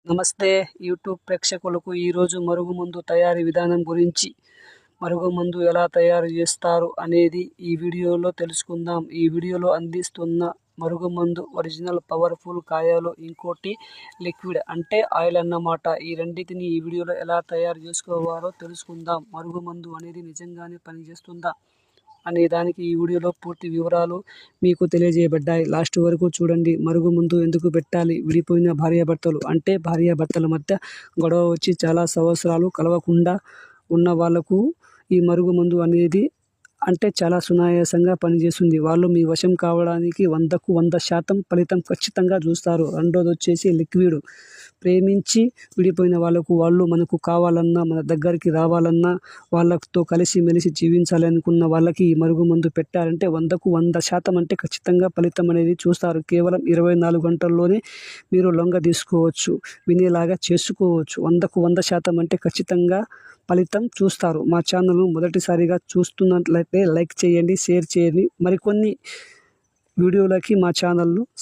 నమస్తే యూట్యూబ్ ప్రేక్షకులకు ఈరోజు మరుగుమందు తయారీ విధానం గురించి, మరుగుమందు ఎలా తయారు చేస్తారు అనేది ఈ వీడియోలో తెలుసుకుందాం. ఈ వీడియోలో అందిస్తున్న మరుగుమందు ఒరిజినల్ పవర్ఫుల్ కాయలు, ఇంకోటి లిక్విడ్ అంటే ఆయిల్ అన్నమాట. ఈ రెండింటిని ఈ వీడియోలో ఎలా తయారు చేసుకోవాలో తెలుసుకుందాం. మరుగుమందు అనేది నిజంగానే పనిచేస్తుందా అనే దానికి ఈ వీడియోలో పూర్తి వివరాలు మీకు తెలియజేయబడ్డాయి. లాస్ట్ వరకు చూడండి. మరుగుమందు ఎందుకు పెట్టాలి? విడిపోయిన భార్యాభర్తలు అంటే భార్యాభర్తల మధ్య గొడవ వచ్చి చాలా సంవత్సరాలు కలవకుండా ఉన్న వాళ్ళకు ఈ మరుగుమందు అనేది అంటే చాలా సునాయాసంగా పనిచేస్తుంది. వాళ్ళు మీ వశం కావడానికి 100కు 100% ఫలితం ఖచ్చితంగా చూస్తారు. రెండోది వచ్చేసి లిక్విడ్. ప్రేమించి విడిపోయిన వాళ్ళకు, వాళ్ళు మనకు కావాలన్నా, మన దగ్గరికి రావాలన్నా, వాళ్ళతో కలిసి మెలిసి జీవించాలి అనుకున్న వాళ్ళకి ఈ మరుగుమందు పెట్టారంటే 100కు 100% అంటే ఖచ్చితంగా ఫలితం అనేది చూస్తారు. కేవలం 24 గంటల్లోనే మీరు లొంగ తీసుకోవచ్చు, వినేలాగా చేసుకోవచ్చు. 100కు 100% అంటే ఖచ్చితంగా ఫలితం చూస్తారు. మా ఛానల్ను మొదటిసారిగా చూస్తున్నట్లయితే లైక్ చేయండి, షేర్ చేయండి. మరికొన్ని వీడియోలకి మా ఛానల్ను